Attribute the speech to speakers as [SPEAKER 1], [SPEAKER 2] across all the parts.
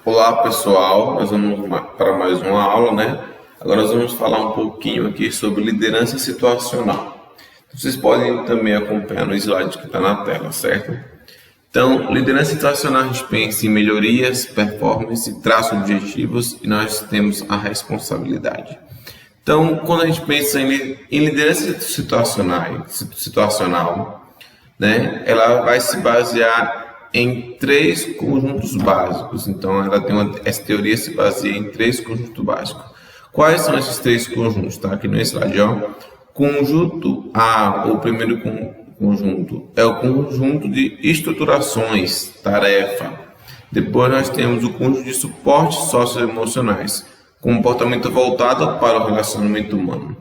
[SPEAKER 1] Olá pessoal, nós vamos para mais uma aula, né? Agora nós vamos falar um pouquinho aqui sobre liderança situacional. Vocês podem também acompanhar no slide que está na tela, certo? Então, liderança situacional, a gente pensa em melhorias, performance, traços objetivos e nós temos a responsabilidade. Então, quando a gente pensa em liderança situacional, né? Ela vai se basear em três conjuntos básicos. Então, essa teoria se baseia em três conjuntos básicos. Quais são esses três conjuntos? Tá aqui no slide, ó. Conjunto A, o primeiro conjunto, é o conjunto de estruturações, tarefa. Depois nós temos o conjunto de suportes socioemocionais, comportamento voltado para o relacionamento humano.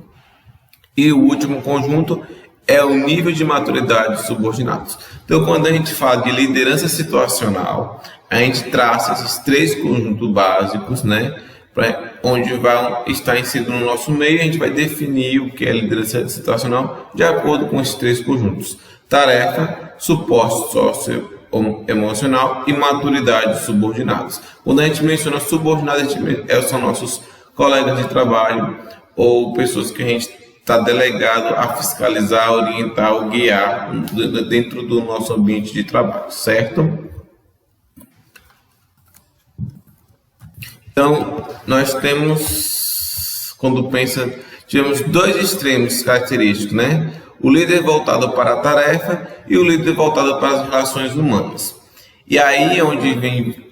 [SPEAKER 1] E o último conjunto é o nível de maturidade dos subordinados. Então, quando a gente fala de liderança situacional, a gente traça esses três conjuntos básicos, né, onde vai estar inserido no nosso meio, a gente vai definir o que é liderança situacional de acordo com esses três conjuntos: tarefa, suporte socioemocional e maturidade dos subordinados. Quando a gente menciona subordinados, são nossos colegas de trabalho ou pessoas que a gente está delegado a fiscalizar, orientar ou guiar dentro do nosso ambiente de trabalho, certo? Então, nós temos dois extremos característicos, né? O líder voltado para a tarefa e o líder voltado para as relações humanas. E aí é onde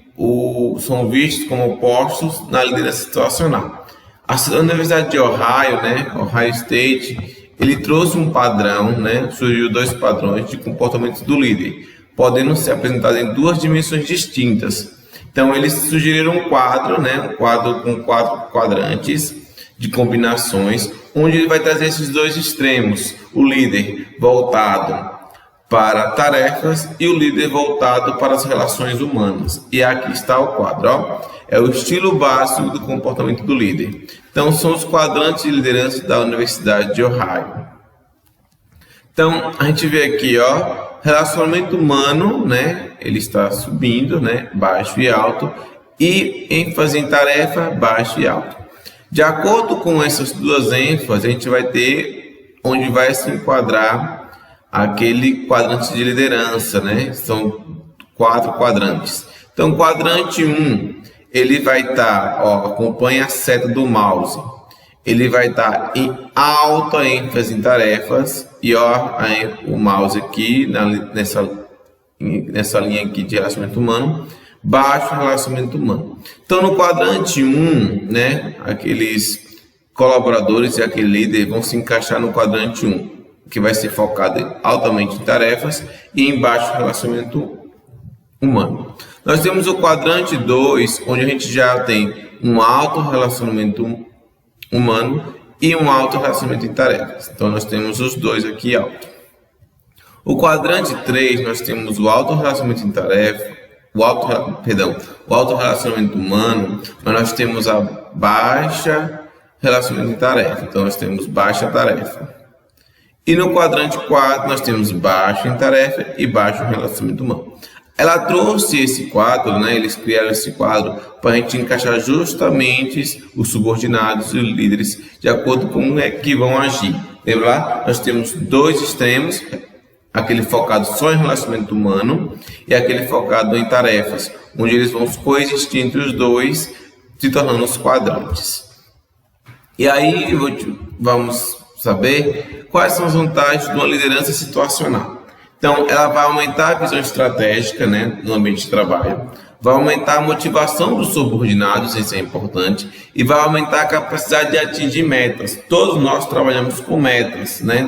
[SPEAKER 1] são vistos como opostos na liderança situacional. A Universidade de Ohio, né, Ohio State, ele trouxe um padrão, né, surgiu dois padrões de comportamento do líder, podendo ser apresentados em duas dimensões distintas. Então, eles sugeriram um quadro, né, um quadro com 4 quadrantes de combinações, onde ele vai trazer esses dois extremos: o líder voltado para tarefas e o líder voltado para as relações humanas. E aqui está o quadro, ó. É o estilo básico do comportamento do líder. Então, são os quadrantes de liderança da Universidade de Ohio. Então, a gente vê aqui, ó, relacionamento humano, né? Ele está subindo, né? Baixo e alto. E ênfase em tarefa, baixo e alto. De acordo com essas duas ênfases, a gente vai ter onde vai se enquadrar aquele quadrante de liderança, né? São 4 quadrantes. Então, quadrante 1, ele vai estar, acompanha a seta do mouse. Ele vai estar em alta ênfase em tarefas e o mouse aqui nessa linha aqui de relacionamento humano, baixo relacionamento humano. Então, no quadrante 1, né, aqueles colaboradores e aquele líder vão se encaixar no quadrante 1, que vai ser focado altamente em tarefas e em baixo relacionamento humano. Nós temos o quadrante 2, onde a gente já tem um alto relacionamento humano e um alto relacionamento em tarefas. Então, nós temos os dois aqui alto. O quadrante 3, nós temos o alto relacionamento em tarefa, o alto relacionamento humano, mas nós temos a baixa relacionamento em tarefa. Então, nós temos baixa tarefa. E no quadrante 4, nós temos baixo em tarefa e baixo relacionamento humano. Ela trouxe esse quadro, né? Eles criaram esse quadro para a gente encaixar justamente os subordinados e os líderes de acordo com como é que vão agir. Lembra lá? Nós temos dois extremos, aquele focado só em relacionamento humano e aquele focado em tarefas, onde eles vão coexistir entre os dois, se tornando os quadrantes. E aí vamos saber quais são as vantagens de uma liderança situacional. Então, ela vai aumentar a visão estratégica, né, no ambiente de trabalho, vai aumentar a motivação dos subordinados, isso é importante, e vai aumentar a capacidade de atingir metas. Todos nós trabalhamos com metas, né?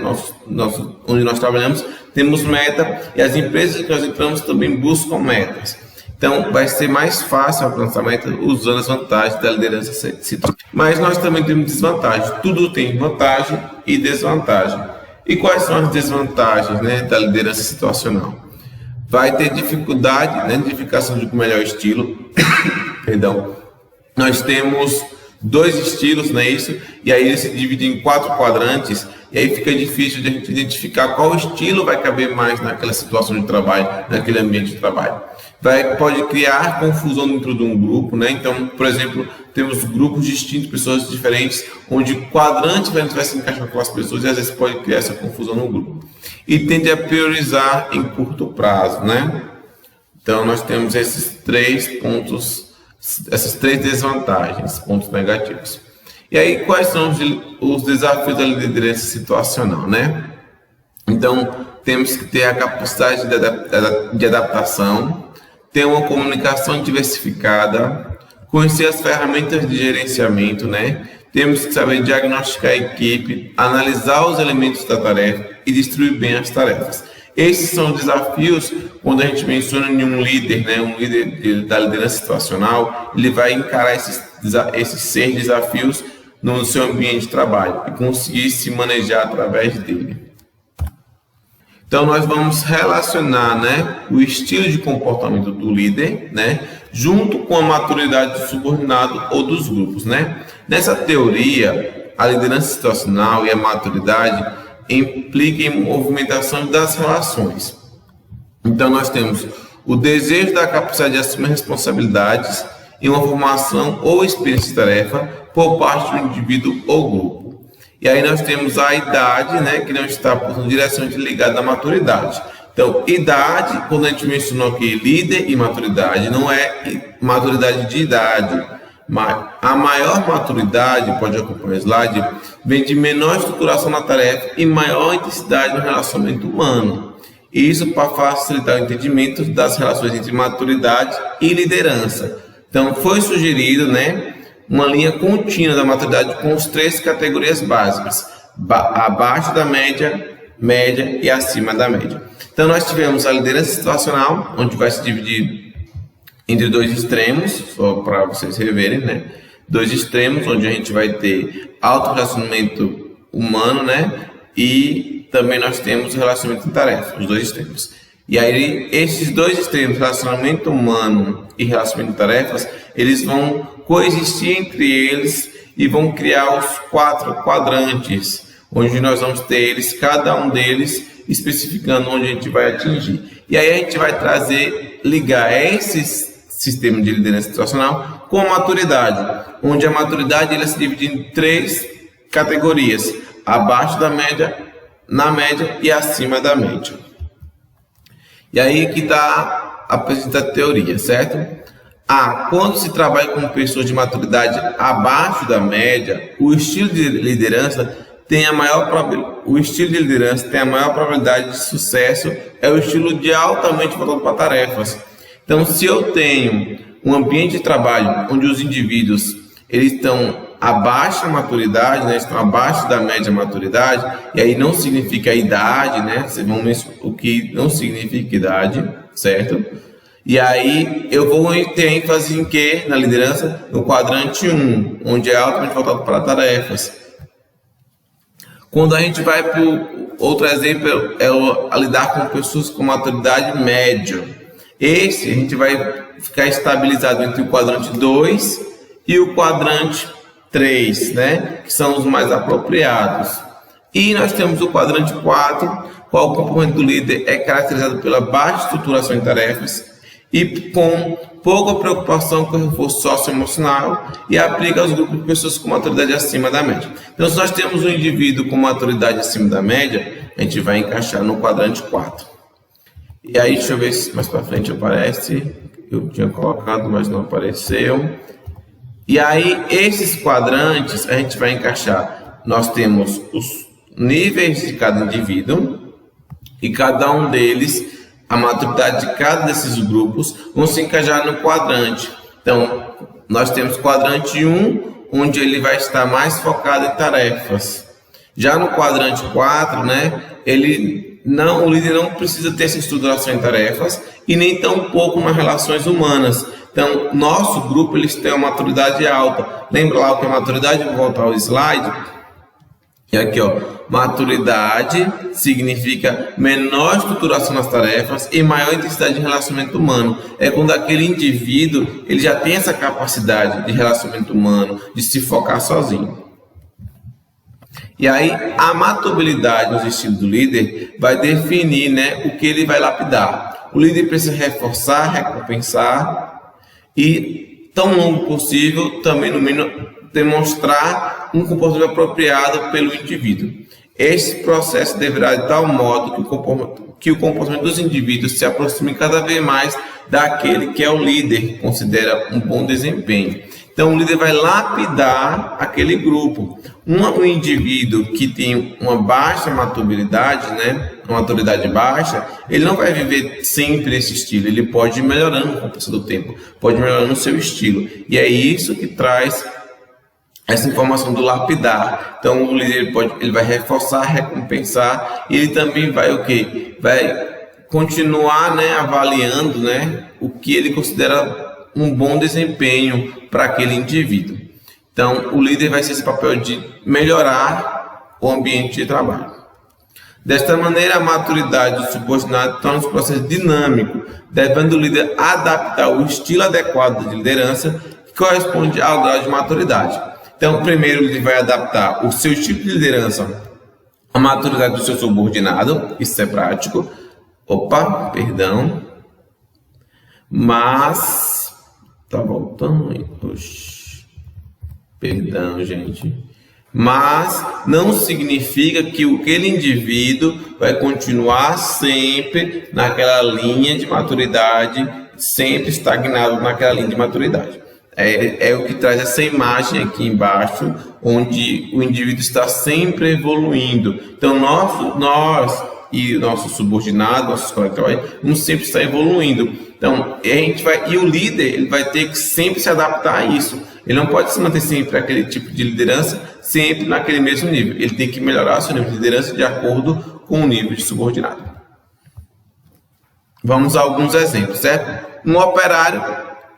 [SPEAKER 1] Onde nós trabalhamos temos meta e as empresas que nós entramos também buscam metas. Então, vai ser mais fácil alcançar metas usando as vantagens da liderança situacional. Mas nós também temos desvantagens. Tudo tem vantagem e desvantagem. E quais são as desvantagens, né, da liderança situacional? Vai ter dificuldade na identificação de um melhor estilo. Perdão. Nós temos 2 estilos, não é isso? E aí ele se divide em 4 quadrantes. E aí fica difícil de a gente identificar qual estilo vai caber mais naquela situação de trabalho, naquele ambiente de trabalho. pode criar confusão dentro de um grupo, né? Então, por exemplo, temos grupos distintos, pessoas diferentes, onde quadrantes vai se encaixar com as pessoas e às vezes pode criar essa confusão no grupo. E tende a priorizar em curto prazo, né? Então, nós temos esses 3 pontos, essas 3 desvantagens, pontos negativos. E aí, quais são os desafios da liderança situacional, né? Então, temos que ter a capacidade de adaptação, ter uma comunicação diversificada, conhecer as ferramentas de gerenciamento, né? Temos que saber diagnosticar a equipe, analisar os elementos da tarefa e distribuir bem as tarefas. Esses são os desafios quando a gente menciona em um líder, né? Um líder da liderança situacional, ele vai encarar esses 6 desafios no seu ambiente de trabalho e conseguir se manejar através dele. Então, nós vamos relacionar, né, o estilo de comportamento do líder, né, junto com a maturidade do subordinado ou dos grupos, né? Nessa teoria, a liderança situacional e a maturidade implicam em movimentação das relações. Então, nós temos o desejo da capacidade de assumir responsabilidades em uma formação ou experiência de tarefa por parte do indivíduo ou grupo. E aí nós temos a idade, né, que não está diretamente ligada à maturidade. Então, idade, quando a gente mencionou aqui líder e maturidade, não é maturidade de idade, mas a maior maturidade, pode acompanhar o slide, vem de menor estruturação na tarefa e maior intensidade no relacionamento humano. Isso para facilitar o entendimento das relações entre maturidade e liderança. Então, foi sugerido, né, uma linha contínua da maturidade com as 3 categorias básicas, abaixo da média, média e acima da média. Então, nós tivemos a liderança situacional, onde vai se dividir entre 2 extremos, só para vocês reverem, né? 2 extremos, onde a gente vai ter alto relacionamento humano, né? E também nós temos o relacionamento em tarefa, os 2 extremos. E aí, esses 2 extremos, relacionamento humano e relacionamento em tarefas, eles vão coexistir entre eles e vão criar os 4 quadrantes, onde nós vamos ter eles, cada um deles especificando onde a gente vai atingir. E aí a gente vai ligar esse sistema de liderança situacional com a maturidade, onde a maturidade ela se divide em 3 categorias, abaixo da média, na média e acima da média. E aí que está apresentando a teoria, certo? Quando se trabalha com pessoas de maturidade abaixo da média, o estilo de liderança tem a maior probabilidade de sucesso, é o estilo de altamente voltado para tarefas. Então, se eu tenho um ambiente de trabalho onde os indivíduos eles estão abaixo da maturidade, né, estão abaixo da média maturidade, e aí não significa a idade, né, vocês vão ver o que não significa idade, certo? E aí eu vou ter ênfase em que? Na liderança, no quadrante 1, onde é altamente voltado para tarefas. Quando a gente vai para outro exemplo, é a lidar com pessoas com maturidade média. Esse a gente vai ficar estabilizado entre o quadrante 2 e o quadrante 3, né? Que são os mais apropriados. E nós temos o quadrante 4, qual o comportamento do líder é caracterizado pela baixa estruturação em tarefas e com pouca preocupação com o reforço socioemocional e aplica aos grupos de pessoas com maturidade acima da média. Então, se nós temos um indivíduo com maturidade acima da média, a gente vai encaixar no quadrante 4. E aí, deixa eu ver se mais para frente aparece. Eu tinha colocado, mas não apareceu. E aí, esses quadrantes, a gente vai encaixar. Nós temos os níveis de cada indivíduo e cada um deles, a maturidade de cada desses grupos vão se encaixar no quadrante. Então, nós temos quadrante 1, onde ele vai estar mais focado em tarefas. Já no quadrante 4, né, o líder não precisa ter essa estruturação em tarefas e nem tão pouco nas relações humanas. Então, nosso grupo eles têm uma maturidade alta. Lembra lá o que é maturidade? Vou voltar ao slide. E aqui, ó, maturidade significa menor estruturação nas tarefas e maior intensidade de relacionamento humano. É quando aquele indivíduo ele já tem essa capacidade de relacionamento humano, de se focar sozinho. E aí, a maturidade nos estilos do líder vai definir, né, o que ele vai lapidar. O líder precisa reforçar, recompensar e, tão longo possível, também no mínimo, demonstrar um comportamento apropriado pelo indivíduo. Este processo deverá de tal modo que o comportamento dos indivíduos se aproxime cada vez mais daquele que é o líder considera um bom desempenho. Então, o líder vai lapidar aquele grupo. Um indivíduo que tem uma baixa maturidade, uma maturidade baixa, ele não vai viver sempre esse estilo. Ele pode ir melhorando com o passar do tempo, pode ir melhorando o seu estilo. E é isso que traz essa informação do lapidar. Então, o líder ele vai reforçar, recompensar, e ele também vai o quê? Vai continuar, avaliando, o que ele considera um bom desempenho para aquele indivíduo. Então, o líder vai ser esse papel de melhorar o ambiente de trabalho. Desta maneira, a maturidade do subordinado torna-se um processo dinâmico, devendo o líder adaptar o estilo adequado de liderança que corresponde ao grau de maturidade. Então, primeiro, ele vai adaptar o seu tipo de liderança à maturidade do seu subordinado, isso é prático. Mas, tá voltando aí, perdão, gente. Mas não significa que aquele indivíduo vai continuar sempre naquela linha de maturidade, sempre estagnado naquela linha de maturidade. É o que traz essa imagem aqui embaixo, onde o indivíduo está sempre evoluindo. Então, nós e o nosso subordinado, nossos colegas, vamos sempre estar evoluindo. Então, e o líder ele vai ter que sempre se adaptar a isso. Ele não pode se manter sempre aquele tipo de liderança, sempre naquele mesmo nível. Ele tem que melhorar seu nível de liderança de acordo com o nível de subordinado. Vamos a alguns exemplos, certo? Um operário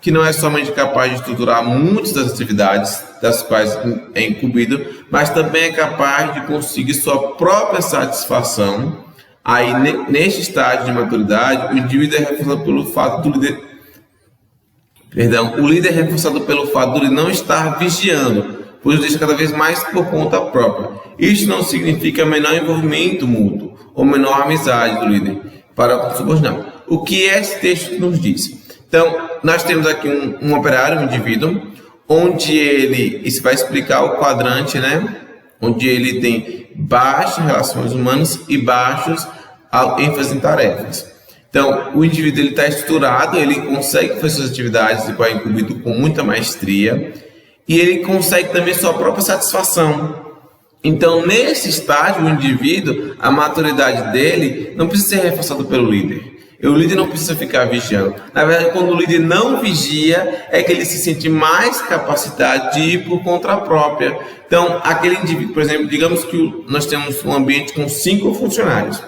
[SPEAKER 1] que não é somente capaz de estruturar muitas das atividades das quais é incumbido, mas também é capaz de conseguir sua própria satisfação. Aí, neste estágio de maturidade, o indivíduo é reforçado pelo fato do líder. O líder é reforçado pelo fato de não estar vigiando, pois o deixa cada vez mais por conta própria. Isso não significa menor envolvimento mútuo ou menor amizade do líder para o subordinado. O que esse texto nos diz? Então, nós temos aqui um operário, um indivíduo, onde isso vai explicar o quadrante, onde ele tem baixas relações humanas e baixos ênfase em tarefas. Então, o indivíduo está estruturado, ele consegue fazer suas atividades de qual é incumbido com muita maestria e ele consegue também sua própria satisfação. Então, nesse estágio, o indivíduo, a maturidade dele não precisa ser reforçada pelo líder. O líder não precisa ficar vigiando. Na verdade, quando o líder não vigia, é que ele se sente mais capacitado de ir por conta própria. Então, aquele indivíduo, por exemplo, digamos que nós temos um ambiente com 5 funcionários.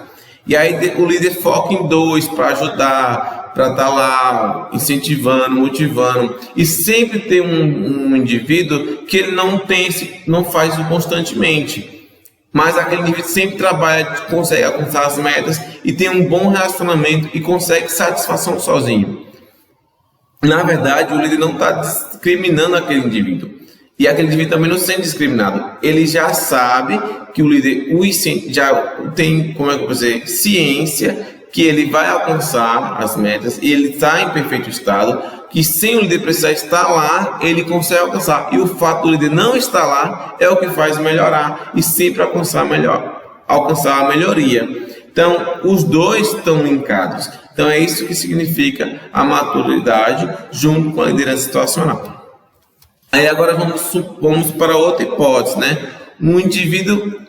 [SPEAKER 1] E aí o líder foca em 2 para ajudar, para estar lá incentivando, motivando. E sempre tem um indivíduo que ele não faz isso constantemente. Mas aquele indivíduo sempre trabalha, consegue alcançar as metas e tem um bom relacionamento e consegue satisfação sozinho. Na verdade, o líder não está discriminando aquele indivíduo. E aquele indivíduo também não se sente discriminado. Ele já sabe que o líder já tem, ciência que ele vai alcançar as metas e ele está em perfeito estado, que sem o líder precisar estar lá, ele consegue alcançar. E o fato do líder não estar lá é o que faz melhorar e sempre alcançar a melhoria. Então, os dois estão linkados. Então, é isso que significa a maturidade junto com a liderança situacional. Aí agora vamos para outra hipótese, Um indivíduo,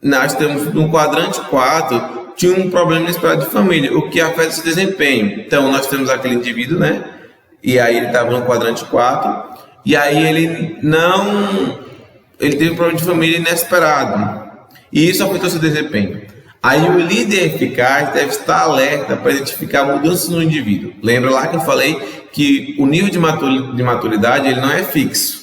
[SPEAKER 1] nós temos no quadrante 4, tinha um problema inesperado de família, o que afeta esse desempenho. Então, nós temos aquele indivíduo, E aí ele estava no quadrante 4, e aí ele teve um problema de família inesperado. E isso afetou seu desempenho. Aí o líder eficaz deve estar alerta para identificar mudanças no indivíduo. Lembra lá que eu falei que o nível de maturidade ele não é fixo.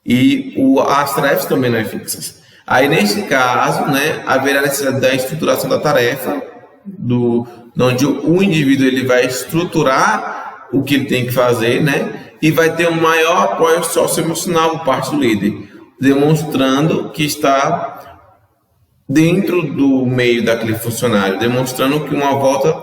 [SPEAKER 1] E as tarefas também não é fixas. Aí neste caso, haverá necessidade da estruturação da tarefa, onde o indivíduo ele vai estruturar o que ele tem que fazer, e vai ter um maior apoio socioemocional por parte do líder, demonstrando que está dentro do meio daquele funcionário, demonstrando que uma volta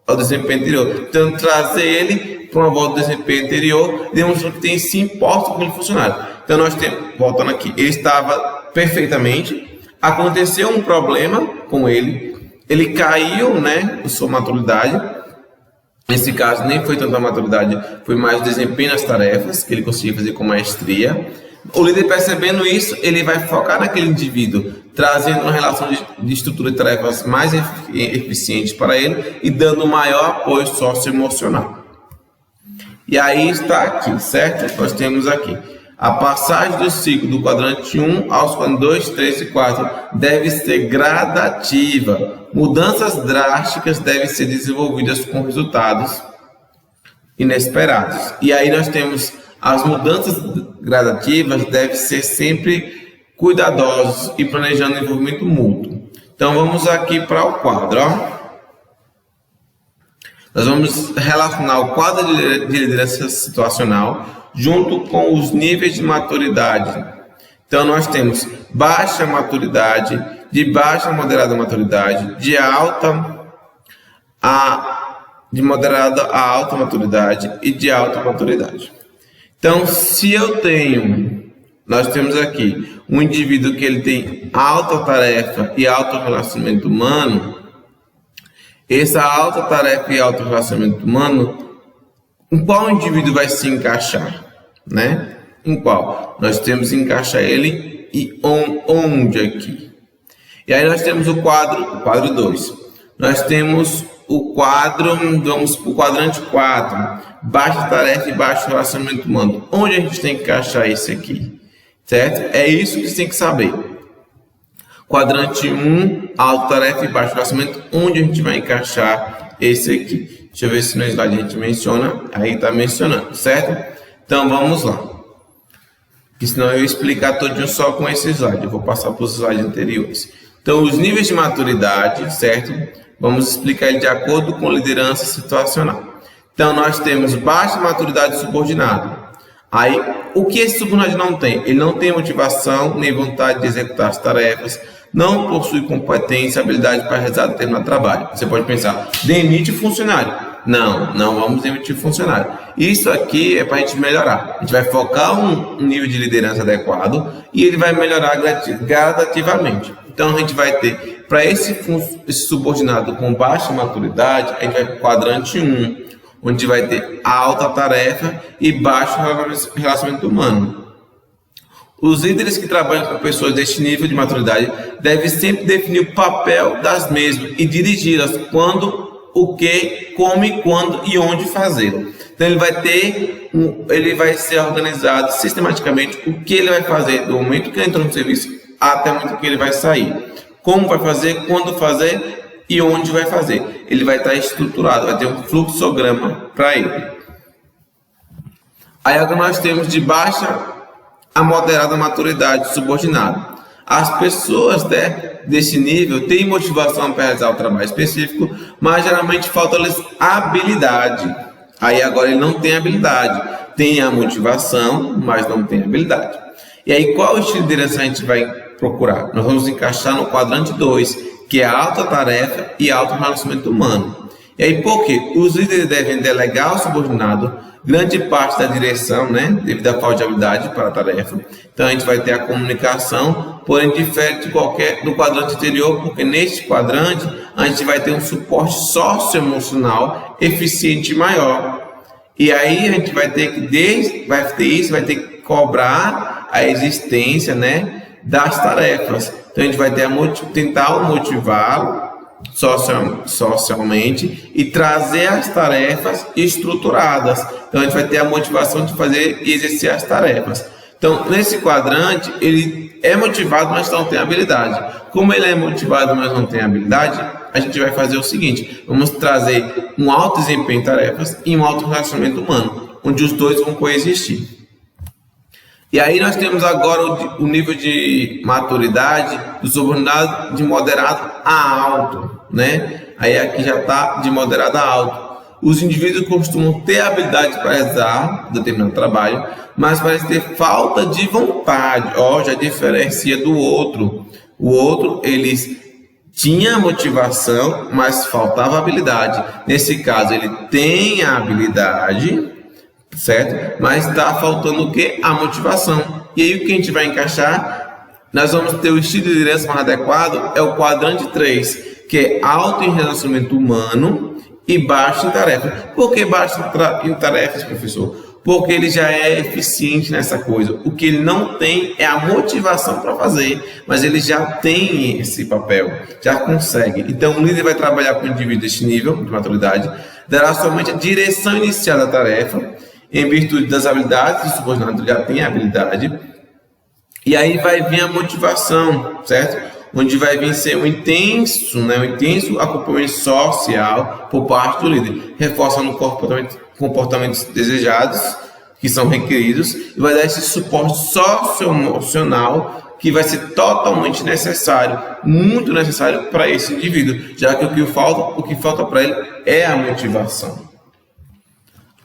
[SPEAKER 1] ao desempenho anterior. Então, trazer ele para uma volta do desempenho anterior, demonstrando que tem sim importa com aquele funcionário. Então, nós temos, voltando aqui, ele estava perfeitamente, aconteceu um problema com ele caiu, né, em sua maturidade. Nesse caso, nem foi tanta maturidade, foi mais o desempenho nas tarefas, que ele conseguia fazer com maestria. O líder, percebendo isso, ele vai focar naquele indivíduo, trazendo uma relação de estrutura de tarefas mais eficiente para ele e dando maior apoio socioemocional. E aí está aqui, certo? Nós temos aqui a passagem do ciclo do quadrante 1 aos quadrantes 2, 3 e 4 deve ser gradativa. Mudanças drásticas devem ser desenvolvidas com resultados inesperados. E aí nós temos as mudanças gradativas devem ser sempre cuidadosos e planejando o envolvimento mútuo. Então vamos aqui para o quadro. Nós vamos relacionar o quadro de liderança situacional junto com os níveis de maturidade. Então nós temos baixa maturidade, de baixa a moderada maturidade, de moderada a alta maturidade e de alta maturidade. Então, se nós temos aqui um indivíduo que ele tem alta tarefa e alto relacionamento humano, essa alta tarefa e alto relacionamento humano, em qual indivíduo vai se encaixar, né? Em qual? Nós temos que encaixar ele e onde aqui. E aí nós temos o quadro 2. Nós temos o quadro, vamos para o quadrante 4, baixa tarefa e baixo relacionamento humano. Onde a gente tem que encaixar esse aqui? Certo? É isso que você tem que saber. Quadrante 1, alta tarefa e baixo relacionamento, onde a gente vai encaixar esse aqui? Deixa eu ver se no slide a gente menciona. Aí está mencionando, certo? Então vamos lá. Porque senão eu ia explicar todinho só com esse slide. Eu vou passar para os slides anteriores. Então, os níveis de maturidade, certo? Vamos explicar ele de acordo com liderança situacional. Então, nós temos baixa maturidade subordinado. Aí, o que esse subordinado não tem? Ele não tem motivação nem vontade de executar as tarefas, não possui competência, habilidade para realizar determinado trabalho. Você pode pensar, demite o funcionário. Não vamos demitir o funcionário. Isso aqui é para a gente melhorar. A gente vai focar um nível de liderança adequado e ele vai melhorar gradativamente. Então, a gente vai ter, para esse subordinado com baixa maturidade, a gente vai para o quadrante 1, onde vai ter alta tarefa e baixo relacionamento humano. Os líderes que trabalham com pessoas deste nível de maturidade devem sempre definir o papel das mesmas e dirigi-las quando, o que, como e quando e onde fazê-lo. Então ele vai ser organizado sistematicamente o que ele vai fazer do momento que ele entrou no serviço até o momento que ele vai sair. Como vai fazer, quando fazer e onde vai fazer. Ele vai estar estruturado, vai ter um fluxograma para ele. Aí agora nós temos de baixa a moderada maturidade subordinado. As pessoas desse nível têm motivação para realizar o trabalho específico, mas geralmente falta-lhes habilidade. Aí agora ele não tem habilidade, tem a motivação, mas não tem habilidade. E aí qual estilo de liderança a gente vai procurar? Nós vamos encaixar no quadrante 2, que é a alta tarefa e alto relacionamento humano. E aí por quê? Os líderes devem delegar ao subordinado grande parte da direção, né, devido à falta de habilidade para a tarefa. Então a gente vai ter a comunicação, porém difere do quadrante anterior, porque neste quadrante a gente vai ter um suporte socioemocional eficiente maior. E aí a gente vai ter que cobrar a existência, né, das tarefas. Então a gente vai ter tentar motivá-lo socialmente e trazer as tarefas estruturadas. Então a gente vai ter a motivação de fazer e exercer as tarefas. Então nesse quadrante ele é motivado, mas não tem habilidade. Como ele é motivado, mas não tem habilidade, a gente vai fazer o seguinte: vamos trazer um alto desempenho em tarefas e um alto relacionamento humano, onde os dois vão coexistir. E aí nós temos agora o nível de maturidade do subordinado de moderado a alto, né? Aí aqui já está de moderado a alto. Os indivíduos costumam ter habilidade para realizar determinado trabalho, mas parece ter falta de vontade. Já diferencia do outro. O outro, eles tinha motivação, mas faltava habilidade. Nesse caso, ele tem a habilidade, certo? Mas está faltando o quê? A motivação. E aí o que a gente vai encaixar? Nós vamos ter o estilo de liderança mais adequado, é o quadrante 3, que é alto em relacionamento humano e baixo em tarefas. Por que baixo em tarefas, professor? Porque ele já é eficiente nessa coisa. O que ele não tem é a motivação para fazer, mas ele já tem esse papel, já consegue. Então, o líder vai trabalhar com o indivíduo deste nível de maturidade, dará somente a direção inicial da tarefa, em virtude das habilidades, o subordinado já tem a habilidade, e aí vai vir a motivação, certo? Onde vai vir ser um intenso acompanhamento social por parte do líder, reforçando comportamentos desejados, que são requeridos, e vai dar esse suporte socioemocional que vai ser totalmente necessário, muito necessário para esse indivíduo, já que o que falta para ele é a motivação.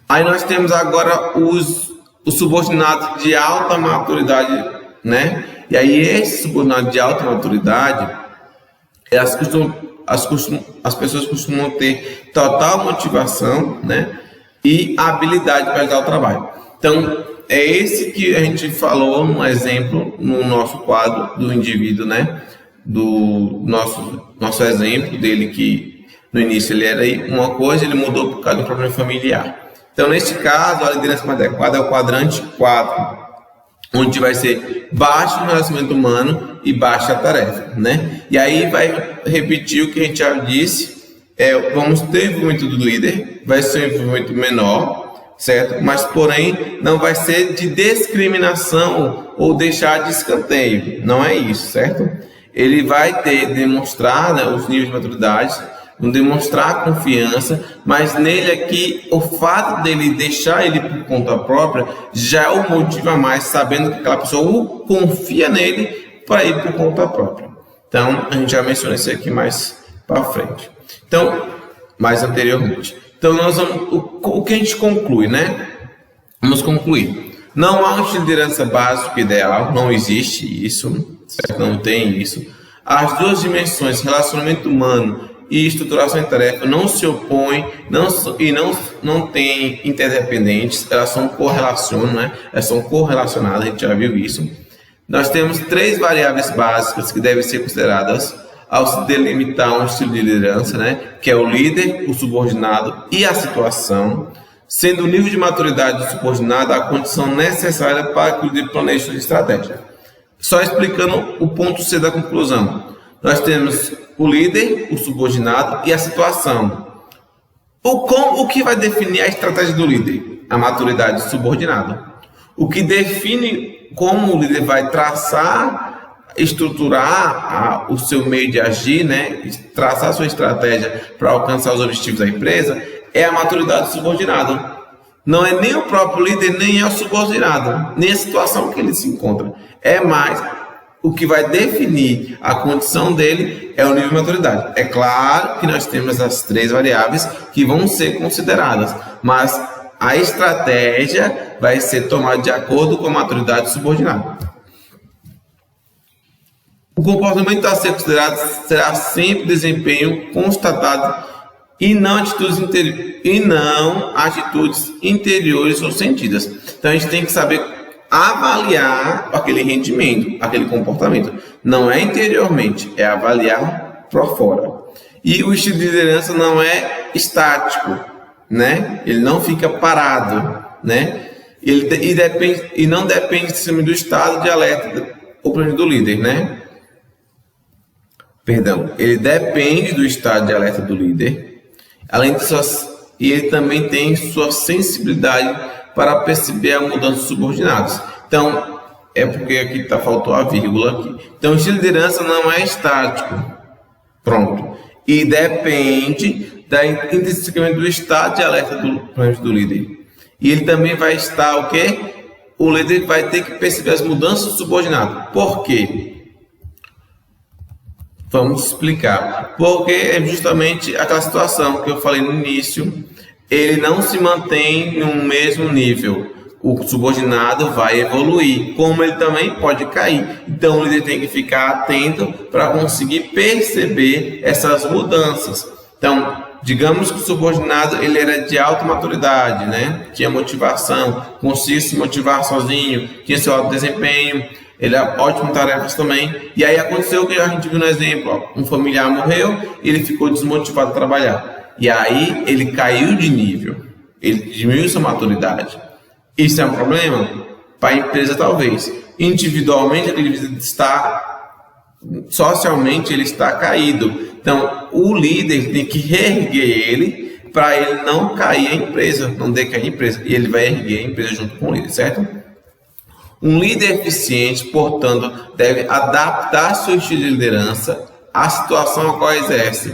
[SPEAKER 1] Aí nós temos agora os subordinados de alta maturidade, né? E aí esse subordinado de alta maturidade, as pessoas costumam ter total motivação, né? E habilidade para realizar o trabalho. Então, é esse que a gente falou no exemplo, no nosso quadro do indivíduo, né? Do nosso exemplo dele, que no início ele era uma coisa, ele mudou por causa do problema familiar. Então, neste caso, a liderança mais adequada é o quadrante 4, onde vai ser baixo no relacionamento humano e baixa tarefa, né? E aí vai repetir o que a gente já disse, vamos ter envolvimento do líder, vai ser um envolvimento menor, certo? Mas, porém, não vai ser de discriminação ou deixar de escanteio, não é isso, certo? Ele vai demonstrar, né, os níveis de maturidade, demonstrar confiança, mas nele aqui, o fato dele deixar ele por conta própria já o motiva mais, sabendo que aquela pessoa confia nele para ir por conta própria. Então, a gente já mencionou isso aqui mais para frente. Então, mais anteriormente. Então, nós vamos, o que a gente conclui, né? Vamos concluir. Não há uma liderança básica ideal, não existe isso, certo? Não tem isso. As duas dimensões, relacionamento humano e estruturação em tarefa, não se opõem não têm interdependentes, elas são correlacionam, né? Elas são correlacionadas, a gente já viu isso. Nós temos 3 variáveis básicas que devem ser consideradas ao se delimitar um estilo de liderança, né? Que é o líder, o subordinado e a situação, sendo o nível de maturidade do subordinado a condição necessária para que o líder planeje sua estratégia. Só explicando o ponto C da conclusão. Nós temos o líder, o subordinado e a situação. O que vai definir a estratégia do líder? A maturidade do subordinado. O que define como o líder vai traçar, estruturar o seu meio de agir, né? Traçar a sua estratégia para alcançar os objetivos da empresa, é a maturidade do subordinado. Não é nem o próprio líder, nem é o subordinado, nem a situação que ele se encontra. É mais... O que vai definir a condição dele é o nível de maturidade. É claro que nós temos as 3 variáveis que vão ser consideradas, mas a estratégia vai ser tomada de acordo com a maturidade do subordinado. O comportamento a ser considerado será sempre desempenho constatado e não atitudes interiores ou sentidas. Então a gente tem que saber avaliar aquele rendimento, aquele comportamento. Não é interiormente, é avaliar por fora. E o estilo de liderança não é estático, né? Ele não fica parado, né? E não depende do estado de alerta do líder, né? Perdão, ele depende do estado de alerta do líder, além de e ele também tem sua sensibilidade para perceber a mudança dos subordinados. Então, é porque aqui faltou a vírgula aqui. Então, o estilo de liderança não é estático. Pronto. E depende intrinsecamente do estado de alerta do líder. E ele também vai estar o quê? O líder vai ter que perceber as mudanças do subordinado. Por quê? Vamos explicar. Porque é justamente aquela situação que eu falei no início. Ele não se mantém no mesmo nível. o subordinado vai evoluir, como ele também pode cair. Então o líder tem que ficar atento para conseguir perceber essas mudanças. Então, digamos que o subordinado ele era de alta maturidade, né? Tinha motivação, conseguia se motivar sozinho, tinha seu alto desempenho, ele é ótimo em tarefas também. E aí aconteceu o que a gente viu no exemplo, ó, um familiar morreu e ele ficou desmotivado a trabalhar. E aí ele caiu de nível, ele diminuiu sua maturidade. Isso é um problema? Para a empresa talvez. Individualmente ele está, socialmente ele está caído. Então o líder tem que reerguer ele para ele não cair a empresa, não decair a empresa. E ele vai erguer a empresa junto com ele, certo? Um líder eficiente, portanto, deve adaptar seu estilo de liderança à situação a qual exerce.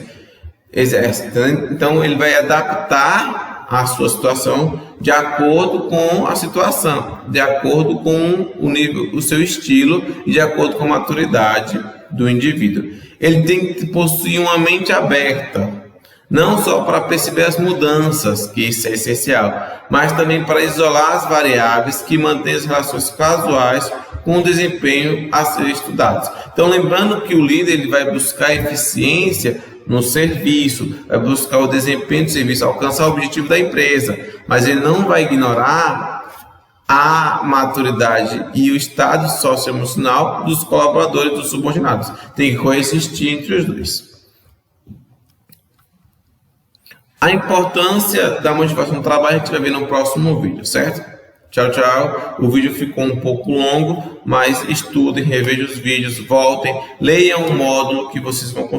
[SPEAKER 1] Então ele vai adaptar a sua situação de acordo com a situação, de acordo com o nível, o seu estilo e de acordo com a maturidade do indivíduo. Ele tem que possuir uma mente aberta, não só para perceber as mudanças, que isso é essencial, mas também para isolar as variáveis que mantêm as relações casuais com o desempenho a ser estudados. Então, lembrando que o líder ele vai buscar eficiência no serviço, vai buscar o desempenho do serviço, alcançar o objetivo da empresa, mas ele não vai ignorar a maturidade e o estado socioemocional dos colaboradores, dos subordinados. Tem que coexistir entre os dois. A importância da motivação no trabalho a gente vai ver no próximo vídeo, certo? Tchau, tchau. O vídeo ficou um pouco longo, mas estudem, revejam os vídeos, voltem, leiam o módulo que vocês vão conseguir.